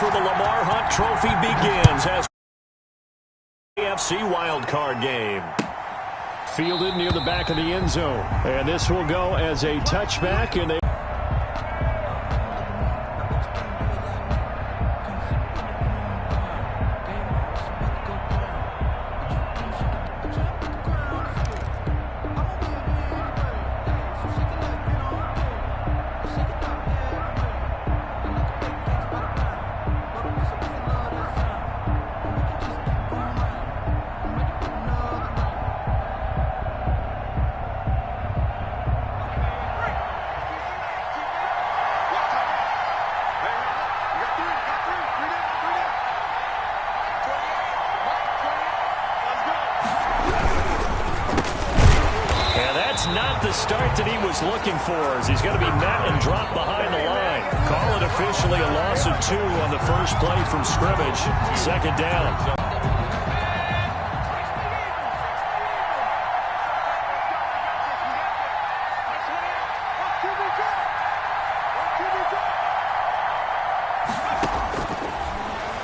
for the Lamar Hunt Trophy begins as AFC wildcard game. Fielded near the back of the end zone. And this will go as a touchback. And not the start that he was looking for, as he's going to be met and dropped behind the line. Call it officially a loss of 2 on the first play from scrimmage. Second down.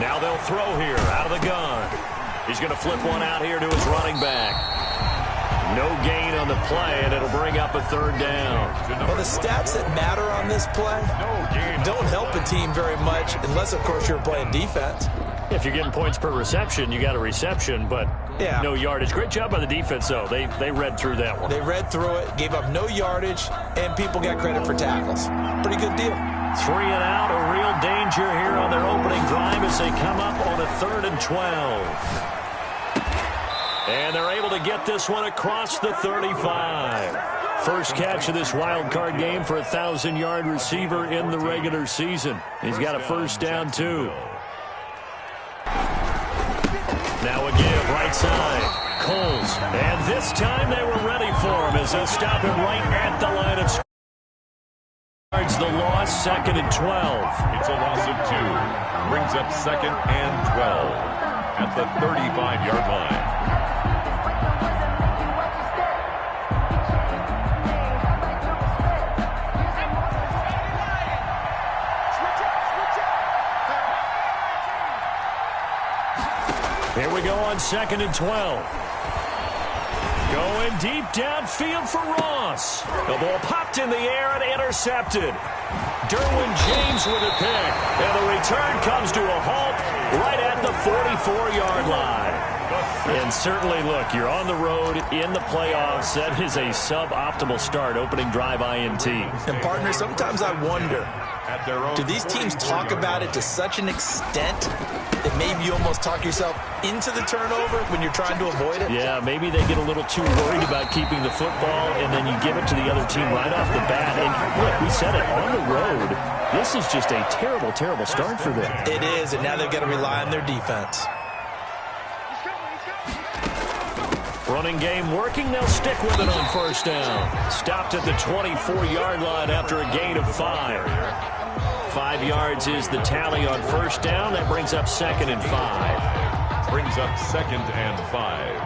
Now they'll throw here out of the gun. He's going to flip one out here to his running back. No gain on the play, and it'll bring up a third down. Well, the stats that matter on this play don't help a team very much, unless, of course, you're playing defense. If you're getting points per reception, you got a reception, but no yardage. Great job by the defense, though. They read through that one. They read through it, gave up no yardage, and people got credit for tackles. Pretty good deal. 3 and out, a real danger here on their opening drive as they come up on a 3rd and 12. And they're able to get this one across the 35. First catch of this wild card game for a 1,000-yard receiver in the regular season. He's got a first down, too. Now a give, right side. Coles. And this time they were ready for him as they stop him right at the line of scrimmage. The loss, 2nd and 12. It's a loss of 2. Brings up 2nd and 12 at the 35-yard line. Here we go on 2nd and 12. Going deep downfield for Ross. The ball popped in the air and intercepted. Derwin James with a pick. And the return comes to a halt right at the 44-yard line. And certainly, look, you're on the road in the playoffs. That is a suboptimal start, opening drive INT. And, partner, sometimes I wonder, do these teams talk about it to such an extent that maybe you almost talk yourself into the turnover when you're trying to avoid it? Yeah, maybe they get a little too worried about keeping the football, and then you give it to the other team right off the bat. And, look, we said it, on the road, this is just a terrible, terrible start for them. It is, and now they've got to rely on their defense. Running game working. They'll stick with it on first down. Stopped at the 24-yard line after a gain of 5. 5 yards is the tally on first down. That brings up 2nd and 5. Brings up 2nd and 5.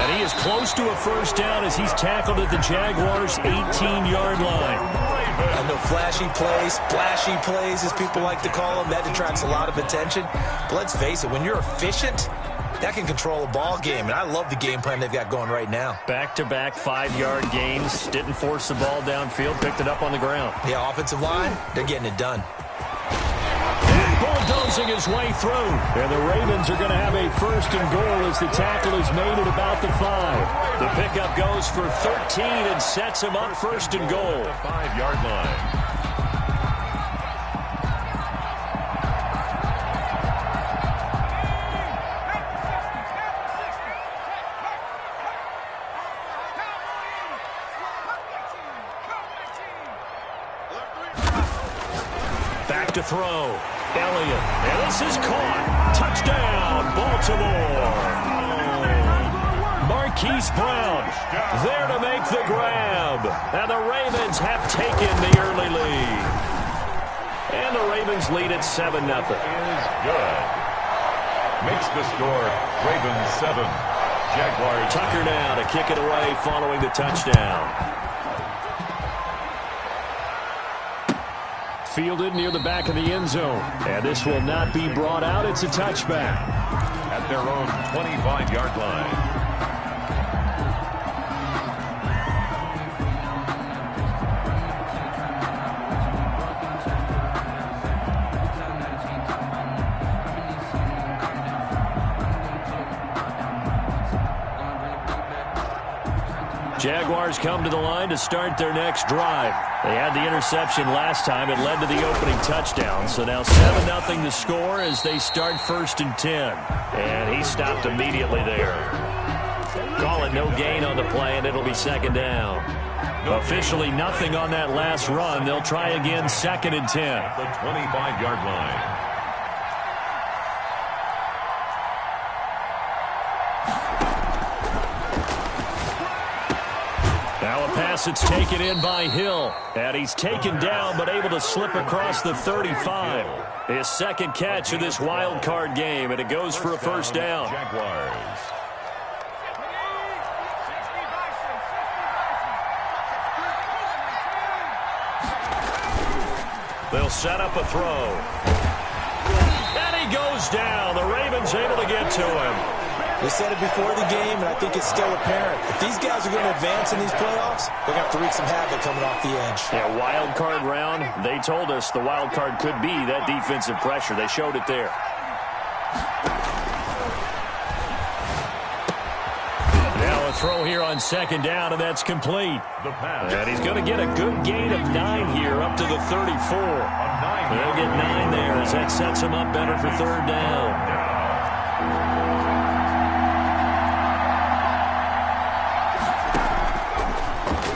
And he is close to a first down as he's tackled at the Jaguars' 18-yard line. I know flashy plays, splashy plays, as people like to call them, that attracts a lot of attention. But let's face it, when you're efficient, that can control a ball game. And I love the game plan they've got going right now. Back-to-back 5-yard gains. Didn't force the ball downfield. Picked it up on the ground. Yeah, offensive line, they're getting it done. Bulldozing his way through. And the Ravens are going to have a 1st and goal as the tackle is made at about the 5. The pickup goes for 13 and sets him up 1st and goal. The 5-yard line. Back to throw. Elliott. And this is caught. Touchdown, Baltimore. Marquise Brown there to make the grab. And the Ravens have taken the early lead. And the Ravens lead at 7-0. Is good. Makes the score Ravens 7, Jaguars. Tucker now to kick it away following the touchdown. Fielded near the back of the end zone. And this will not be brought out. It's a touchback. At their own 25-yard line. Jaguars come to the line to start their next drive. They had the interception last time. It led to the opening touchdown. So now 7-0 to score as they start 1st and 10. And he stopped immediately there. Call it no gain on the play, and it'll be 2nd down. Officially nothing on that last run. They'll try again 2nd and 10. The 25-yard line. It's taken in by Hill, and he's taken down but able to slip across the 35. His 2nd catch of this wild card game, and it goes for a 1st down. Jaguars. They'll set up a throw. And he goes down. The Ravens able to get to him. We said it before the game, and I think it's still apparent. If these guys are going to advance in these playoffs, they're going to have to wreak some havoc coming off the edge. Yeah, wild card round. They told us the wild card could be that defensive pressure. They showed it there. Now a throw here on 2nd down, and that's complete. And he's going to get a good gain of 9 here up to the 34. They'll get 9 there as that sets him up better for 3rd down.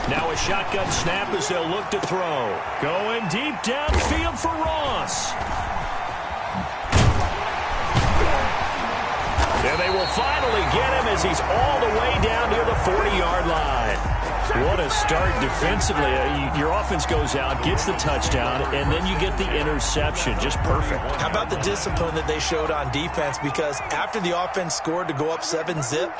Now a shotgun snap as they'll look to throw. Going deep downfield for Ross. And they will finally get him as he's all the way down near the 40-yard line. What a start defensively. Your offense goes out, gets the touchdown, and then you get the interception. Just perfect. How about the discipline that they showed on defense? Because after the offense scored to go up 7-zip,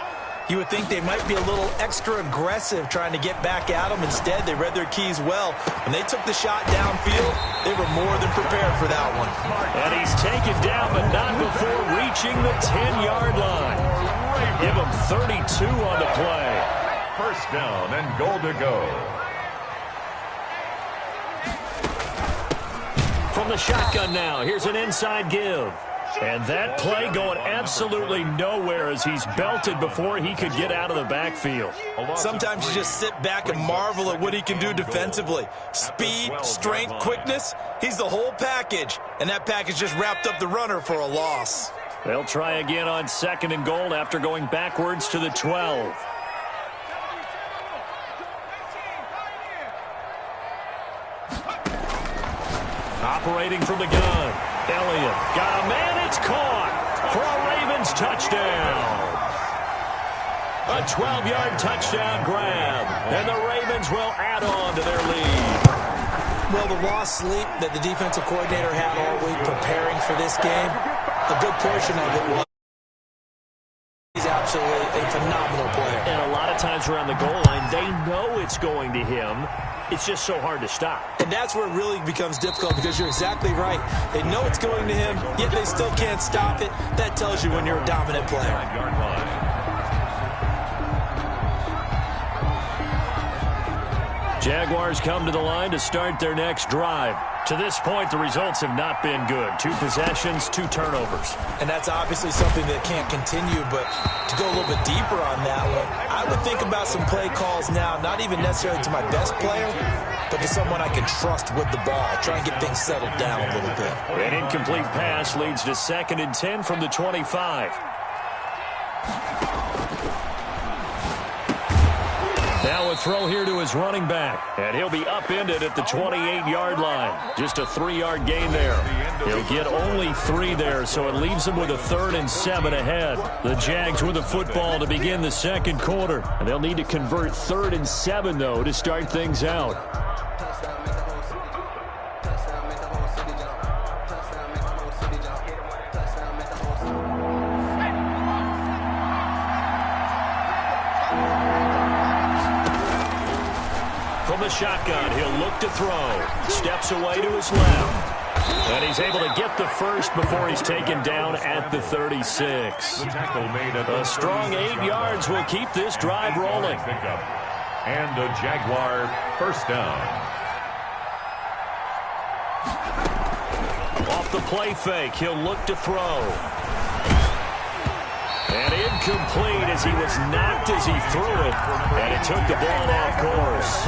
you would think they might be a little extra aggressive trying to get back at them. Instead, they read their keys well. When they took the shot downfield, they were more than prepared for that one. And he's taken down, but not before reaching the 10-yard line. Give him 32 on the play. 1st down and goal to go. From the shotgun now, here's an inside give. And that play going absolutely nowhere as he's belted before he could get out of the backfield. Sometimes you just sit back and marvel at what he can do defensively. Speed, strength, quickness, he's the whole package. And that package just wrapped up the runner for a loss. They'll try again on 2nd and goal after going backwards to the 12. Operating from the gun. Elliott got a man. It's caught for a Ravens touchdown. A 12-yard touchdown grab. And the Ravens will add on to their lead. Well, the lost sleep that the defensive coordinator had all week preparing for this game, a good portion of it was he's absolutely a phenomenal player. And a lot of times around the goal line, they know it's going to him. It's just so hard to stop. And that's where it really becomes difficult because you're exactly right. They know it's going to him, yet they still can't stop it. That tells you when you're a dominant player. Jaguars come to the line to start their next drive. To this point, the results have not been good. 2 possessions, 2 turnovers. And that's obviously something that can't continue, but to go a little bit deeper on that one, I would think about some play calls now, not even necessarily to my best player, but to someone I can trust with the ball. Try and get things settled down a little bit. An incomplete pass leads to 2nd and 10 from the 25. Now a throw here to his running back, and he'll be upended at the 28-yard line. Just a 3-yard gain there. He'll get only 3 there, so it leaves him with a 3rd and 7 ahead. The Jags with the football to begin the 2nd quarter. And they'll need to convert 3rd and 7, though, to start things out. From the shotgun, he'll look to throw. Steps away to his left. And he's able to get the first before he's taken down at the 36. A strong 8 yards will keep this drive rolling. And a Jaguar first down. Off the play fake, he'll look to throw. And incomplete as he was knocked as he threw it. And it took the ball off course.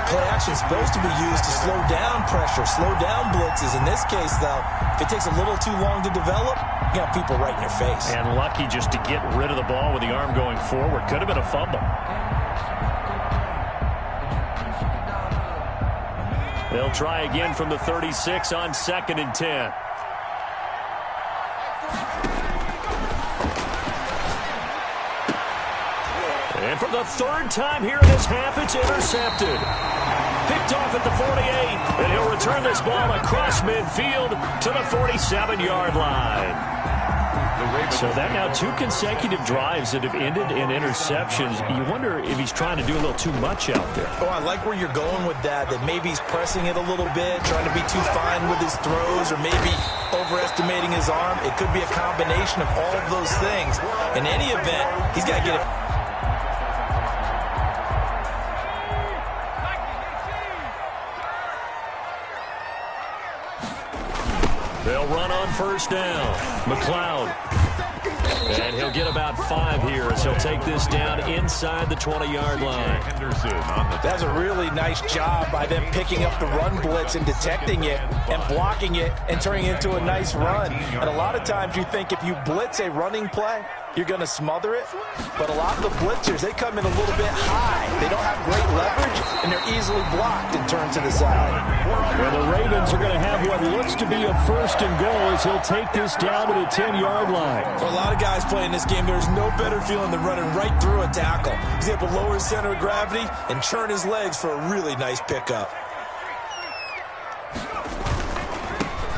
Play action is supposed to be used to slow down pressure, slow down blitzes. In this case, though, if it takes a little too long to develop, you got people right in your face. And lucky just to get rid of the ball with the arm going forward. Could have been a fumble. They'll try again from the 36 on 2nd and 10. And for the 3rd time here in this half, it's intercepted. Picked off at the 48, and he'll return this ball across midfield to the 47-yard line. So that now 2 consecutive drives that have ended in interceptions. You wonder if he's trying to do a little too much out there. Oh, I like where you're going with that maybe he's pressing it a little bit, trying to be too fine with his throws, or maybe overestimating his arm. It could be a combination of all of those things. In any event, he's got to get it. They'll run on first down. McLeod. And he'll get about 5 here as he'll take this down inside the 20-yard line. That's a really nice job by them picking up the run blitz and detecting it and blocking it and turning it into a nice run. And a lot of times you think if you blitz a running play, you're going to smother it. But a lot of the blitzers, they come in a little bit high. They don't have great leverage, and they're easily blocked and turned to the side. And the Ravens are going to have what looks to be a 1st and goal as he'll take this down to the 10-yard line. For a lot of guys playing this game, there's no better feeling than running right through a tackle. He's able to lower his center of gravity and churn his legs for a really nice pickup.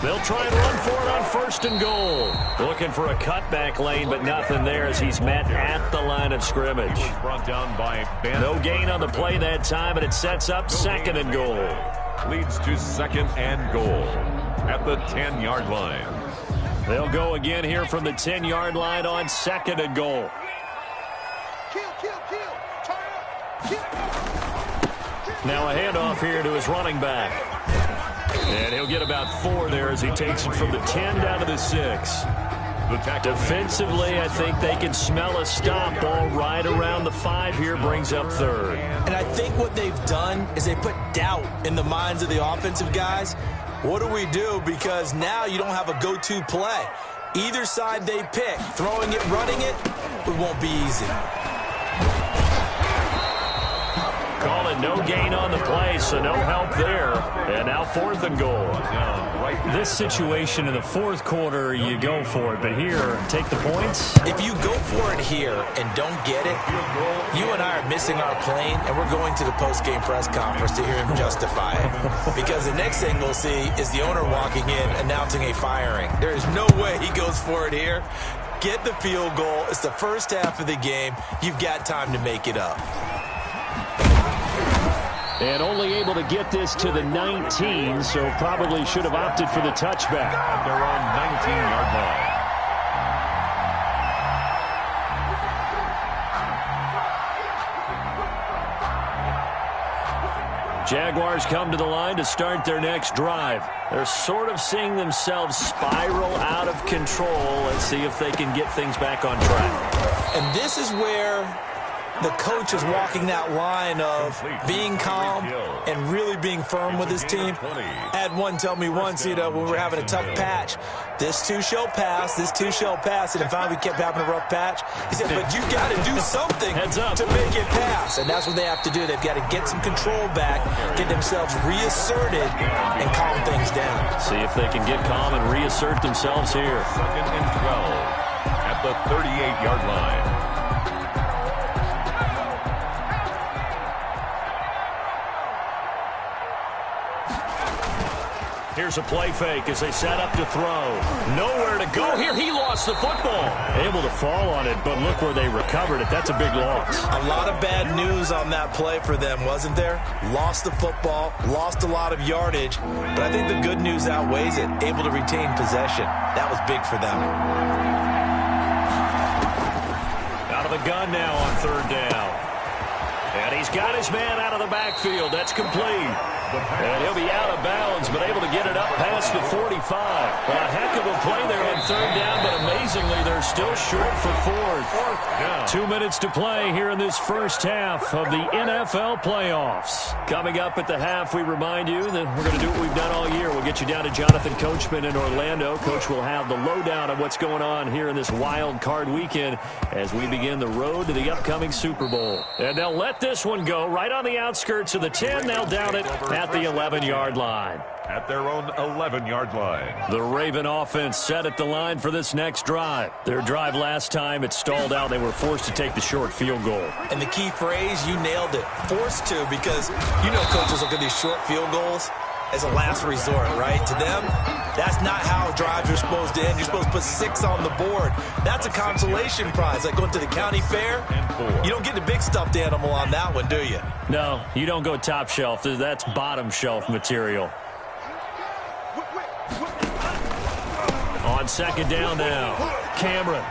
They'll try and run for it on 1st and goal. Looking for a cutback lane, but nothing there as he's met at the line of scrimmage. Brought down by Ben. No gain on the play that time, and it sets up 2nd and goal. Leads to 2nd and goal at the 10-yard line. They'll go again here from the 10-yard line on 2nd and goal. Now a handoff here to his running back. And he'll get about 4 there as he takes it from the 10 down to the 6. Defensively, I think they can smell a stop ball right around the 5 here, brings up 3rd. And I think what they've done is they put doubt in the minds of the offensive guys. What do we do? Because now you don't have a go-to play. Either side they pick, throwing it, running it, it won't be easy. Call it no gain on the play, so no help there. And now 4th and goal. This situation in the 4th quarter, you go for it. But here, take the points. If you go for it here and don't get it, you and I are missing our plane, and we're going to the post-game press conference to hear him justify it. Because the next thing we'll see is the owner walking in announcing a firing. There is no way he goes for it here. Get the field goal. It's the first half of the game. You've got time to make it up. And only able to get this to the 19, so probably should have opted for the touchback. At their own 19-yard line. Jaguars come to the line to start their next drive. They're sort of seeing themselves spiral out of control. Let's see if they can get things back on track. And this is where the coach is walking that line of being calm and really being firm with his team. I had one tell me once, when we were having a tough patch, this too shall pass, this too shall pass, and finally we kept having a rough patch. He said, but you got to do something to make it pass, and that's what they have to do. They've got to get some control back, get themselves reasserted, and calm things down. See if they can get calm and reassert themselves here. 2nd and 12 at the 38-yard line. here's a play fake as they set up to throw. Nowhere to go here. He lost the football. Able to fall on it, but look where they recovered it. That's a big loss. A lot of bad news on that play for them, wasn't there? Lost the football, lost a lot of yardage, but I think the good news outweighs it. Able to retain possession. That was big for them. Out of the gun now on third down. And he's got his man out of the backfield. That's complete. And he'll be out of bounds, but able to get it up past the 45. Well, a heck of a play there on third down, but amazingly, they're still short for fourth. 2 minutes to play here in this first half of the NFL playoffs. Coming up at the half, we remind you that we're going to do what we've done all year. We'll get you down to Jonathan Coachman in Orlando. Coach will have the lowdown of what's going on here in this wild card weekend as we begin the road to the upcoming Super Bowl. And they'll let this one go right on the outskirts of the 10. They'll down it at the 11-yard line. At their own 11-yard line. The Raven offense set at the line for this next drive. Their drive last time, it stalled out. They were forced to take the short field goal. And the key phrase, you nailed it. Forced to, because you know coaches look at these short field goals as a last resort, right? To them, that's not how drives are supposed to end. You're supposed to put 6 on the board. That's a consolation prize, like going to the county fair. You don't get the big stuffed animal on that one, do you? No, you don't go top shelf. That's bottom shelf material. On second down now, Cameron.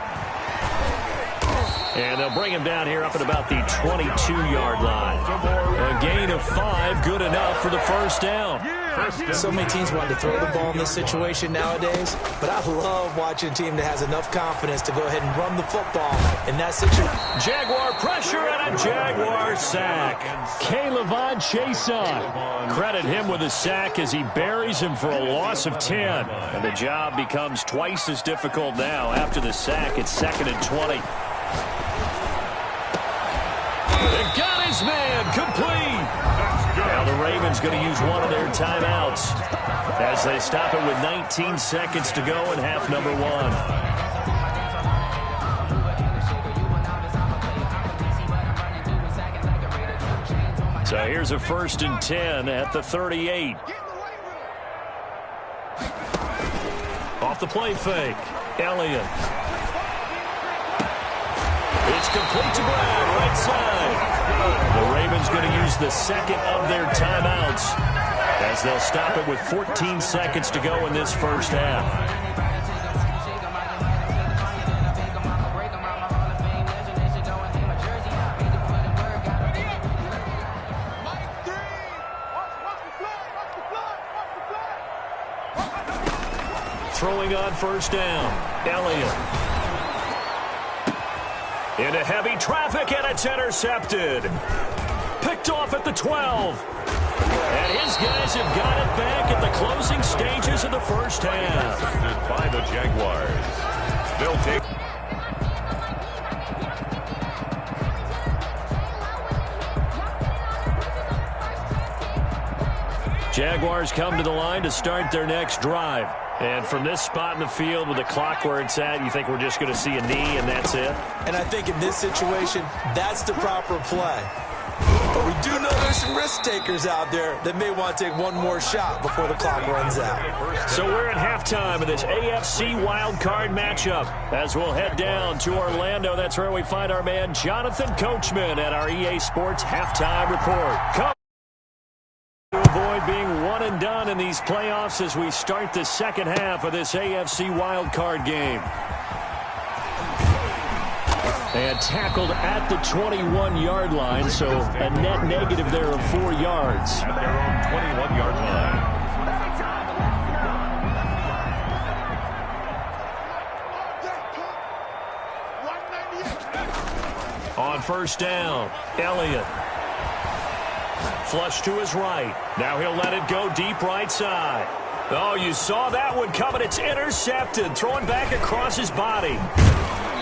And they'll bring him down here up at about the 22-yard line. A gain of 5, good enough for the first down. So many teams want to throw the ball in this situation nowadays, but I love watching a team that has enough confidence to go ahead and run the football in that situation. Jaguar pressure and a Jaguar sack. K'Lavon Chason. Credit him with a sack as he buries him for a loss of 10. And the job becomes twice as difficult now. After the sack, it's 2nd and 20. They got his man complete. Now the Ravens going to use one of their timeouts as they stop it with 19 seconds to go in half number 1. So here's a 1st and 10 at the 38. Off the play fake, Elliott. It's complete to Brown, right side. The Ravens going to use the second of their timeouts as they'll stop it with 14 seconds to go in this first half. Throwing on first down, Elliott. Into heavy traffic, and it's intercepted. Picked off at the 12. And his guys have got it back at the closing stages of the first half. By the Jaguars. They'll take. Jaguars come to the line to start their next drive. And from this spot in the field with the clock where it's at, you think we're just going to see a knee and that's it? And I think in this situation, that's the proper play. But we do know there's some risk takers out there that may want to take one more shot before the clock runs out. So we're at halftime of this AFC wild card matchup. As we'll head down to Orlando, that's where we find our man Jonathan Coachman at our EA Sports Halftime Report. To avoid being one and done in these playoffs as we start the second half of this AFC wild card game. And tackled at the 21-yard line, so a net negative there of 4 yards. At their own 21-yard line. On first down, Elliott. Flush to his right. Now he'll let it go deep right side. Oh, you saw that one coming. It's intercepted. Throwing back across his body.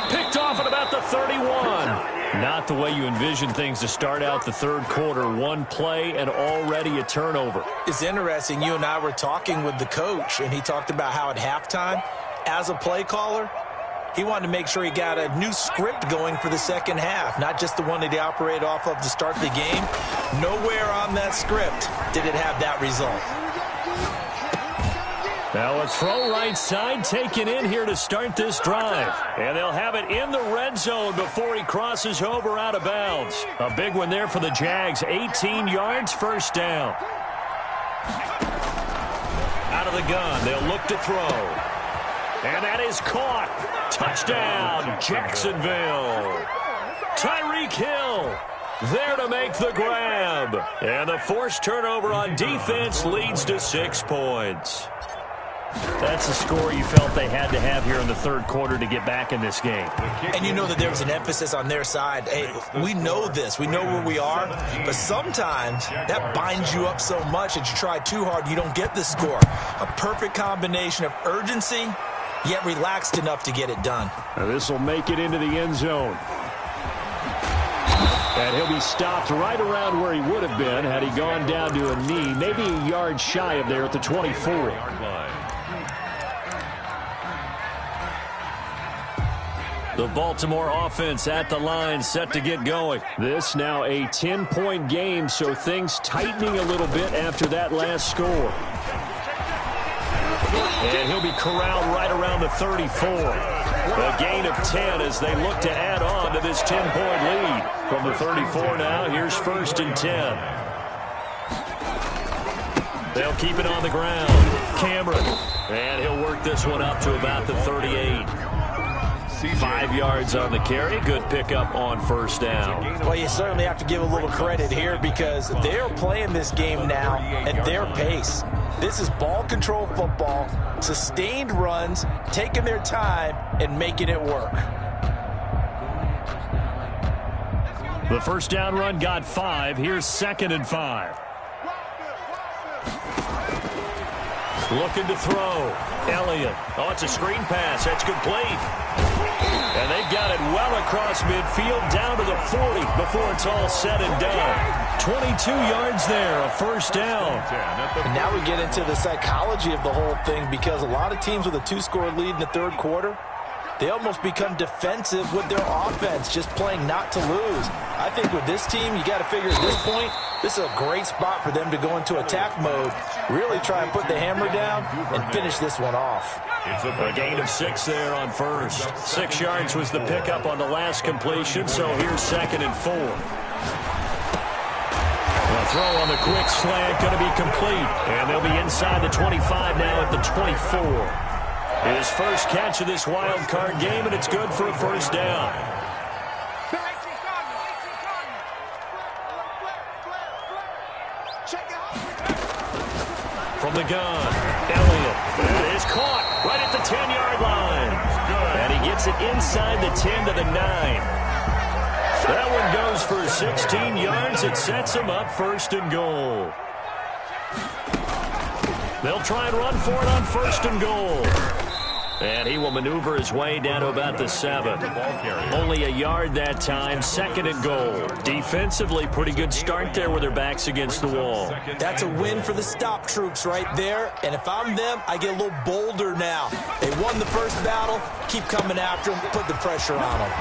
Picked off at about the 31. Not the way you envision things to start out the third quarter. One play and already a turnover. It's interesting. You and I were talking with the coach, and he talked about how at halftime, as a play caller, he wanted to make sure he got a new script going for the second half, not just the one that he operated off of to start the game. Nowhere on that script did it have that result. Now a throw right side taken in here to start this drive. And they'll have it in the red zone before he crosses over out of bounds. A big one there for the Jags. 18 yards, first down. Out of the gun, they'll look to throw. And that is caught. Touchdown, Jacksonville. Tyreek Hill there to make the grab. And the forced turnover on defense leads to 6 points. That's the score you felt they had to have here in the third quarter to get back in this game. And you know that there was an emphasis on their side. Hey, we know this. We know where we are. But sometimes that binds you up so much that you try too hard, you don't get the score. A perfect combination of urgency, yet relaxed enough to get it done. Now this will make it into the end zone. And he'll be stopped right around where he would have been had he gone down to a knee, maybe a yard shy of there at the 24. The Baltimore offense at the line, set to get going. This now a 10-point game, so things tightening a little bit after that last score. And he'll be corralled right around the 34. A gain of 10 as they look to add on to this 10-point lead. From the 34 now, here's 1st and 10. They'll keep it on the ground. Cameron. And he'll work this one up to about the 38. 5 yards on the carry. Good pickup on first down. Well, you certainly have to give a little credit here because they're playing this game now at their pace. This is ball control football, sustained runs, taking their time and making it work. The first down run got 5. Here's 2nd and 5. Looking to throw. Elliott. Oh, it's a screen pass. That's complete. And they've got it well across midfield down to the 40 before it's all said and done. 22 yards there, a first down. And now we get into the psychology of the whole thing because a lot of teams with a 2-score lead in the third quarter, they almost become defensive with their offense, just playing not to lose. I think with this team, you got to figure at this point, this is a great spot for them to go into attack mode, really try and put the hammer down and finish this one off. A gain of 6 there on first. 6 yards was the pickup on the last completion, so here's 2nd and 4. The throw on the quick slant going to be complete, and they'll be inside the 25 now at the 24. His first catch of this wild card game, and it's good for a first down. From the gun, Elliott. That is caught right at the 10-yard line. And he gets it inside the 10 to the 9. That one goes for 16 yards. It sets him up 1st and goal. They'll try and run for it on 1st and goal. And he will maneuver his way down to about the 7. Only a yard that time, 2nd and goal. Defensively, pretty good start there with their backs against the wall. That's a win for the stop troops right there. And if I'm them, I get a little bolder now. They won the first battle. Keep coming after them. Put the pressure on them.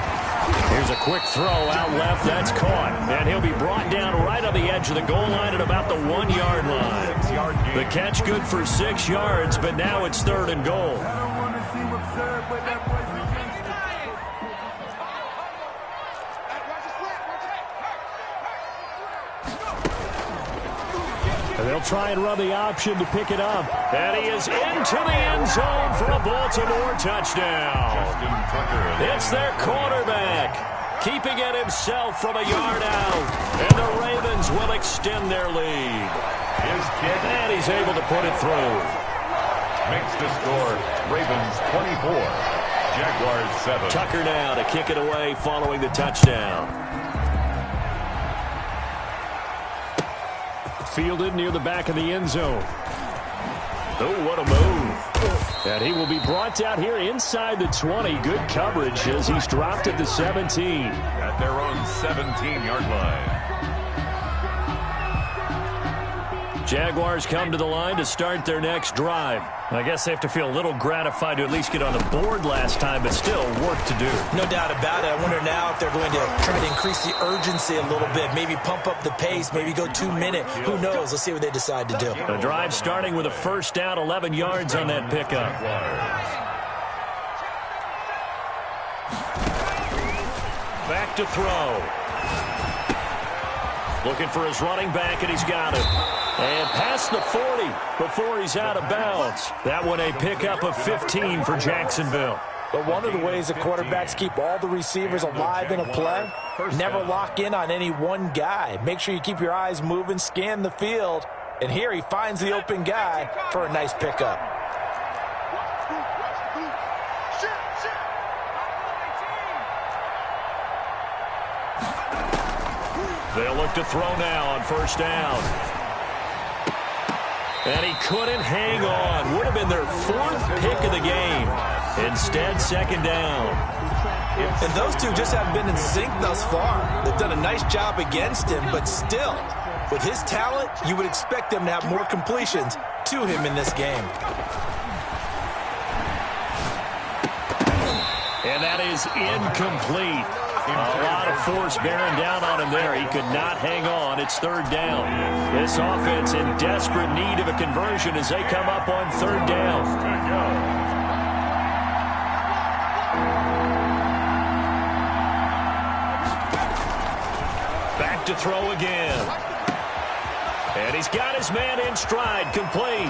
Here's a quick throw out left. That's caught. And he'll be brought down right on the edge of the goal line at about the 1-yard line. The catch good for 6 yards, but now it's 3rd and goal. And they'll try and run the option to pick it up. And he is into the end zone for a Baltimore touchdown. It's their quarterback, keeping it himself from a yard out. And the Ravens will extend their lead. And he's able to put it through. Makes the score Ravens 24, Jaguars 7. Tucker now to kick it away following the touchdown. Fielded near the back of the end zone. Oh, what a move. And he will be brought down here inside the 20. Good coverage as he's dropped at the 17. At their own 17-yard line. Jaguars come to the line to start their next drive. I guess they have to feel a little gratified to at least get on the board last time, but still work to do. No doubt about it. I wonder now if they're going to try to increase the urgency a little bit, maybe pump up the pace, maybe go 2 minute. Who knows? Let's see what they decide to do. The drive starting with a first down, 11 yards on that pickup. Back to throw. Looking for his running back, and he's got it. And past the 40 before he's out of bounds. That one a pickup of 15 for Jacksonville. But one of the ways the quarterbacks keep all the receivers alive in a play, never lock in on any one guy. Make sure you keep your eyes moving, scan the field. And here he finds the open guy for a nice pickup. They'll look to throw now on first down. And he couldn't hang on. Would have been their 4th pick of the game. Instead, second down. And those two just haven't been in sync thus far. They've done a nice job against him, but still, with his talent, you would expect them to have more completions to him in this game. And that is incomplete. A lot of force bearing down on him there. He could not hang on. It's third down. This offense in desperate need of a conversion as they come up on third down. Back to throw again. And he's got his man in stride, complete.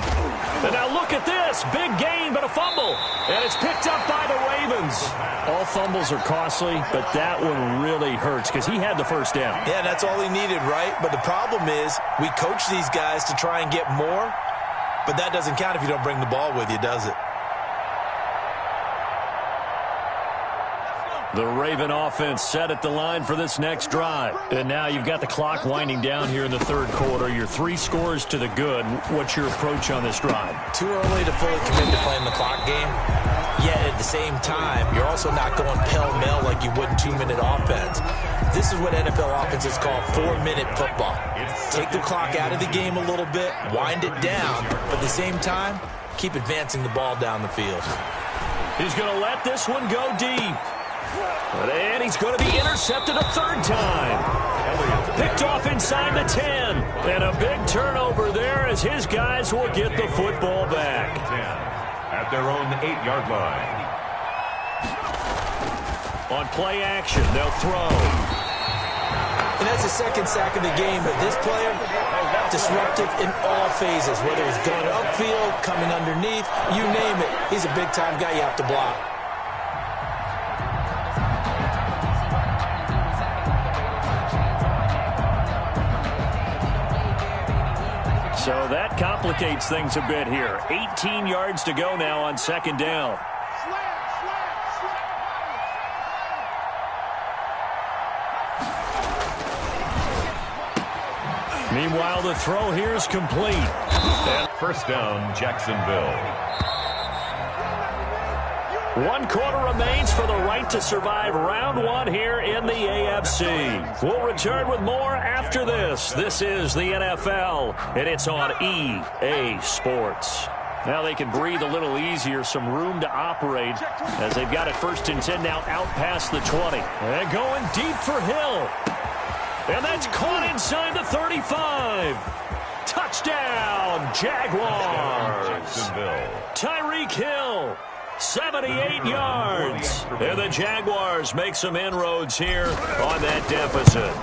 And now look at this. Big gain, but a fumble. And it's picked up by the Ravens. All fumbles are costly, but that one really hurts because he had the first down. Yeah, that's all he needed, right? But the problem is we coach these guys to try and get more, but that doesn't count if you don't bring the ball with you, does it? The Raven offense set at the line for this next drive. And now you've got the clock winding down here in the third quarter. You're 3 scores to the good. What's your approach on this drive? Too early to fully commit to playing the clock game. Yet at the same time, you're also not going pell-mell like you would in 2-minute offense. This is what NFL offenses call 4-minute football. Take the clock out of the game a little bit, wind it down, but at the same time, keep advancing the ball down the field. He's going to let this one go deep. And he's going to be intercepted a third time. Picked off inside the 10. And a big turnover there as his guys will get the football back. At their own 8-yard line. On play action, they'll throw. And that's the second sack of the game, but this player, disruptive in all phases, whether it's going upfield, coming underneath, you name it. He's a big-time guy you have to block. So that complicates things a bit here. 18 yards to go now on second down. Meanwhile, the throw here is complete. And first down, Jacksonville. 1 quarter remains for the right to survive round 1 here in the AFC. We'll return with more after this. This is the NFL, and it's on EA Sports. Now they can breathe a little easier, some room to operate as they've got it first and 10 now out past the 20. And going deep for Hill. And that's caught inside the 35. Touchdown, Jaguars. Tyreek Hill. 78 yards. And the Jaguars make some inroads here on that deficit.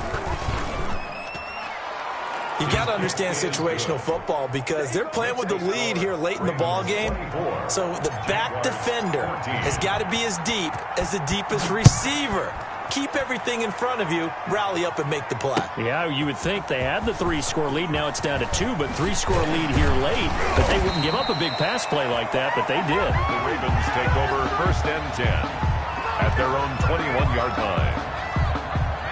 You got to understand situational football because they're playing with the lead here late in the ball game. So the back defender has got to be as deep as the deepest receiver. Keep everything in front of you, rally up and make the play. Yeah, you would think they had the 3-score lead. Now it's down to 2, but 3-score lead here late. But they wouldn't give up a big pass play like that, but they did. The Ravens take over first and 10 at their own 21-yard line.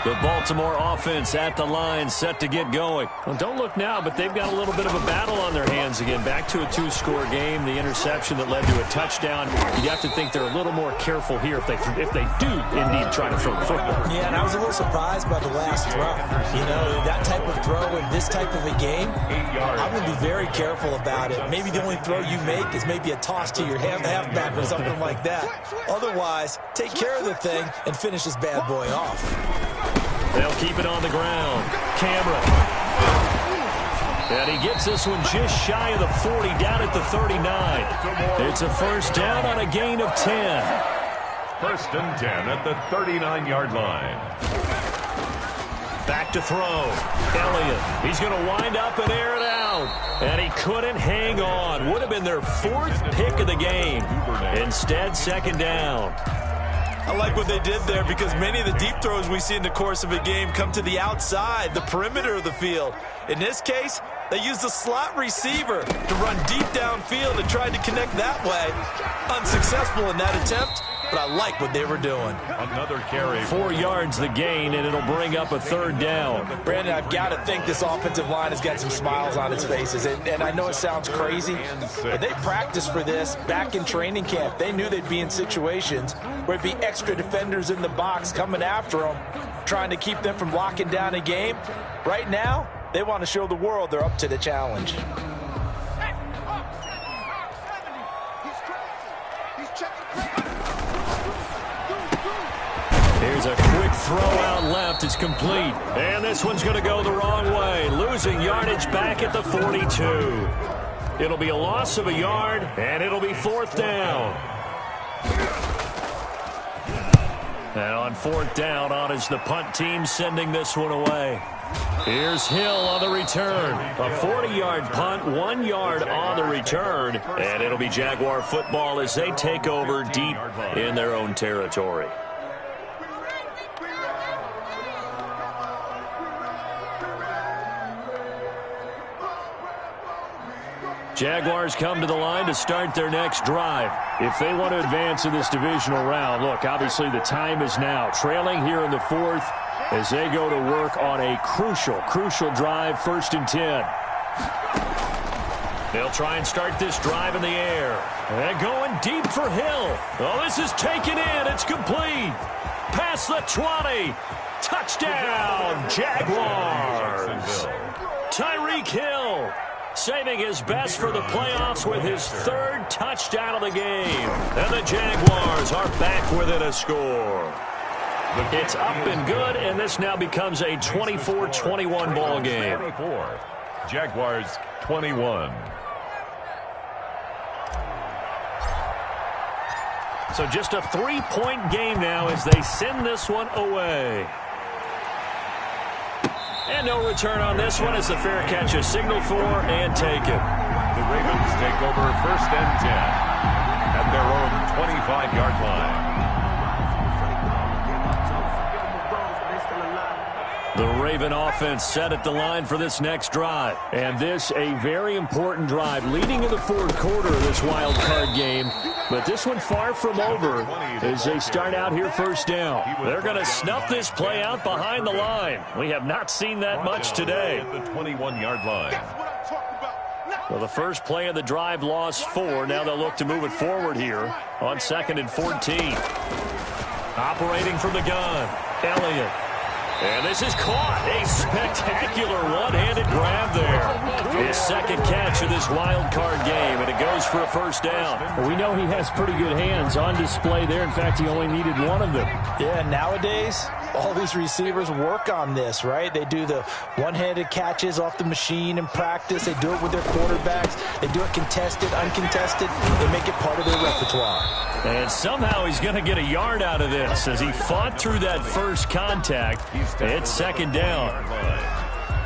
The Baltimore offense at the line, set to get going. Well, don't look now, but they've got a little bit of a battle on their hands again. Back to a two-score game. The interception that led to a touchdown. You'd have to think they're a little more careful here if they do indeed try to throw the football. Yeah, and I was a little surprised by the last throw. You know, that type of throw in this type of a game, I'm going to be very careful about it. Maybe the only throw you make is maybe a toss to your halfback or something like that. Otherwise, take care of the thing and finish this bad boy off. They'll keep it on the ground. Cameron. And he gets this one just shy of the 40, down at the 39. It's a first down on a gain of 10. First and 10 at the 39-yard line. Back to throw. Elliott. He's going to wind up and air it out. And he couldn't hang on. Would have been their fourth pick of the game. Instead, second down. I like what they did there because many of the deep throws we see in the course of a game come to the outside, the perimeter of the field. In this case, they used a slot receiver to run deep downfield and tried to connect that way. Unsuccessful in that attempt, but I like what they were doing. Another carry. 4 yards the gain, and it'll bring up a third down. Brandon, I've got to think this offensive line has got some smiles on its faces. And I know it sounds crazy, but they practiced for this back in training camp. They knew they'd be in situations where it'd be extra defenders in the box coming after them, trying to keep them from locking down a game. Right now, they want to show the world they're up to the challenge. Here's a quick throw out left. It's complete. And this one's going to go the wrong way. Losing yardage back at the 42. It'll be a loss of a yard, and it'll be fourth down. And on fourth down, on is the punt team sending this one away. Here's Hill on the return. A 40-yard punt, 1 yard on the return. And it'll be Jaguar football as they take over deep in their own territory. Jaguars come to the line to start their next drive. If they want to advance in this divisional round, look, obviously the time is now. Trailing here in the fourth as they go to work on a crucial drive, 1st and 10. They'll try and start this drive in the air. And going deep for Hill. Oh, this is taken in. It's complete. Past the 20. Touchdown, Jaguars. Tyreek Hill saving his best for the playoffs with his 3rd touchdown of the game. And the Jaguars are back within a score. It's up and good, and this now becomes a 24-21 ball game. 24. Jaguars 21. So just a 3-point game now as they send this one away. And no return on this one as the fair catch is signaled for and taken. The Ravens take over 1st and 10 at their own 25-yard line. The Raven offense set at the line for this next drive. And this a very important drive leading in the 4th quarter of this wild card game. But this one far from over as they start out here 1st down. They're going to snuff this play out behind the line. We have not seen that much today. The 21-yard line. Well, the first play of the drive lost 4. Now they'll look to move it forward here on 2nd and 14. Operating from the gun, Elliott. And this is caught. A spectacular one-handed grab there. His 2nd catch of this wild card game, and it goes for a 1st down. Well, we know he has pretty good hands on display there. In fact, he only needed one of them. Yeah, nowadays, all these receivers work on this, right? They do the one-handed catches off the machine in practice. They do it with their quarterbacks. They do it contested, uncontested. They make it part of their repertoire. And somehow he's going to get a yard out of this as he fought through that first contact. It's 2nd down.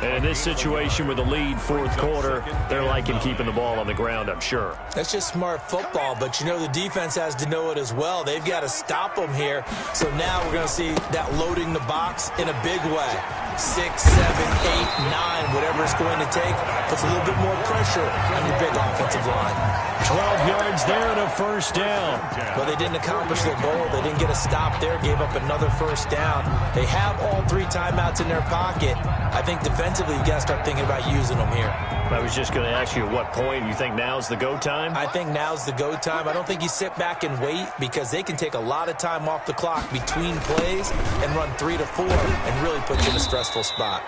And in this situation with the lead 4th quarter, they're liking keeping the ball on the ground, I'm sure. That's just smart football, but you know the defense has to know it as well. They've got to stop them here. So now we're going to see that loading the box in a big way. 6, 7, 8, 9, whatever it's going to take, puts a little bit more pressure on your big offensive line. 12 yards there and a first down. Well, they didn't accomplish their goal. They didn't get a stop there, gave up another first down. They have all 3 timeouts in their pocket. I think defensively, you got to start thinking about using them here. I was just going to ask you at what point you think now's the go time? I think now's the go time. I don't think you sit back and wait because they can take a lot of time off the clock between plays and run 3 to 4 and really put you in a stressful spot.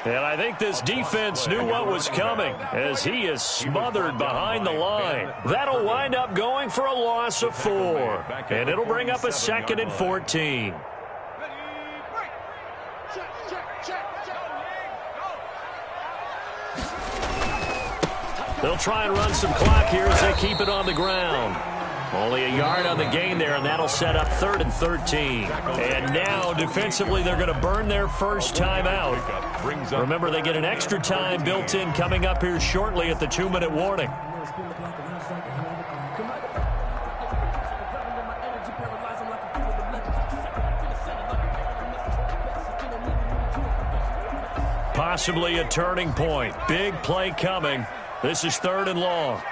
And I think this defense knew what was coming as he is smothered behind the line. That'll wind up going for a loss of 4. And it'll bring up a 2nd and 14. They'll try and run some clock here as they keep it on the ground. Only a yard on the gain there, and that'll set up 3rd and 13. And now, defensively, they're going to burn their first time out. Remember, they get an extra time built in coming up here shortly at the 2-minute warning. Possibly a turning point. Big play coming. This is 3rd and long.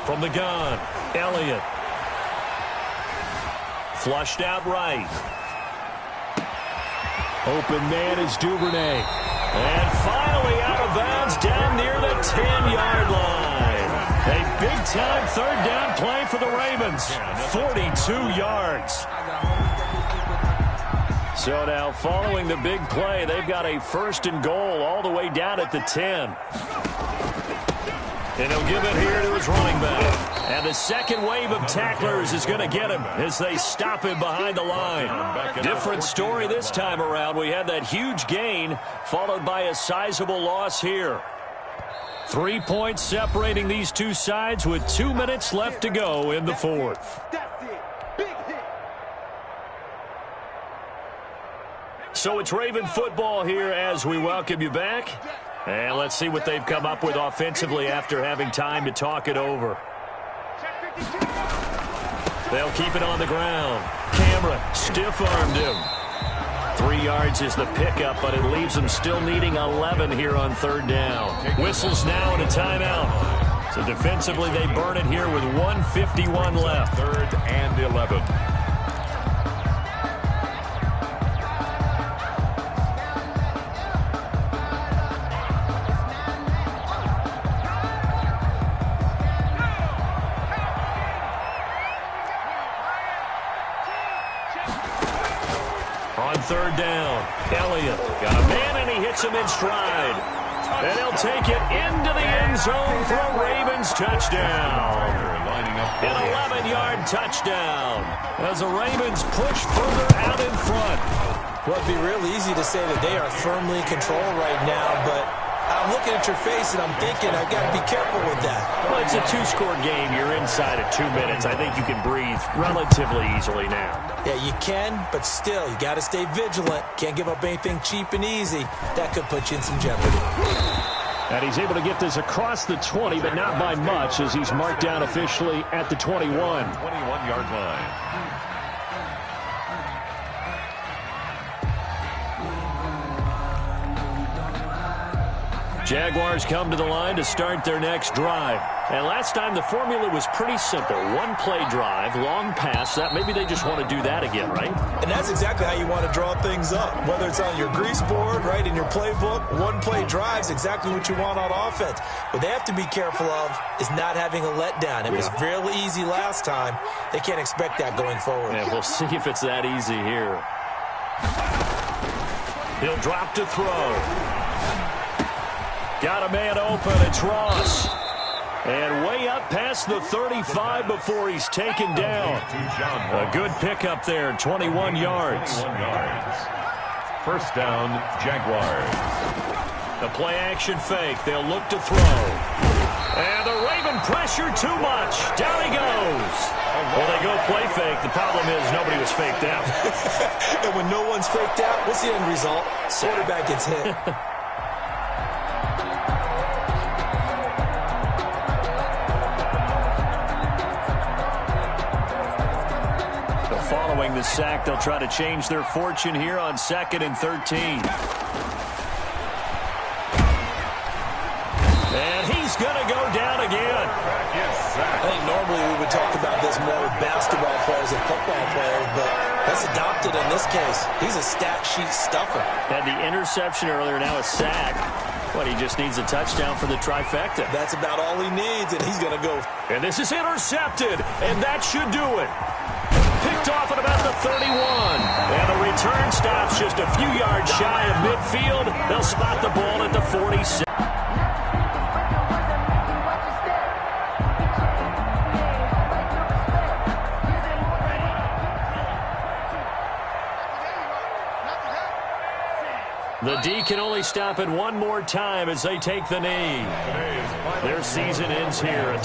From the gun, Elliott. Flushed out right. Open man is Duvernay. And finally out of bounds down near the 10-yard line. A big-time 3rd down play for the Ravens. 42 yards. So now following the big play, they've got a 1st and goal all the way down at the 10. And he'll give it here to his running back. And the second wave of tacklers is going to get him as they stop him behind the line. Different story this time around. We had that huge gain followed by a sizable loss here. 3 points separating these two sides with 2 minutes left to go in the 4th. So it's Raven football here as we welcome you back. And let's see what they've come up with offensively after having time to talk it over. They'll keep it on the ground. Cameron stiff-armed him. 3 yards is the pickup, but it leaves them still needing 11 here on 3rd down. Whistles now and a timeout. So defensively, they burn it here with 1:51 left. 3rd and 11. On 3rd down, Elliott got a man and he hits him in stride. And he'll take it into the end zone for a Ravens touchdown. An 11-yard touchdown as the Ravens push further out in front. Well, it'd be real easy to say that they are firmly in control right now, but I'm looking at your face and I'm thinking I've got to be careful with that. Well, it's a 2-score game. You're inside of 2 minutes. I think you can breathe relatively easily now. Yeah, you can, but still, you got to stay vigilant. Can't give up anything cheap and easy. That could put you in some jeopardy. And he's able to get this across the 20, but not by much as he's marked down officially at the 21. 21-yard line. Jaguars come to the line to start their next drive. And last time the formula was pretty simple. 1-play drive, long pass. That maybe they just want to do that again, right? And that's exactly how you want to draw things up. Whether it's on your grease board, right, in your playbook, 1-play drive is exactly what you want on offense. What they have to be careful of is not having a letdown. It was real easy last time. They can't expect that going forward. Yeah, we'll see if it's that easy here. He'll drop to throw. Got a man open. It's Ross. And way up past the 35 before he's taken down. A good pickup there, 21 yards. 21 yards. First down, Jaguars. The play-action fake. They'll look to throw. And the Raven pressure too much. Down he goes. Well, they go play fake. The problem is nobody was faked out. And when no one's faked out, what's the end result? Quarterback gets hit. Following the sack, they'll try to change their fortune here on 2nd and 13. And he's going to go down again. I think normally we would talk about this more with basketball players and football players, but that's adopted in this case. He's a stat sheet stuffer. Had the interception earlier, now a sack. But he just needs a touchdown for the trifecta. That's about all he needs, and he's going to go. And this is intercepted, and that should do it. Picked off at about the 31. And the return stops just a few yards shy of midfield. They'll spot the ball at the 46. The D can only stop it one more time as they take the knee. Their season ends here.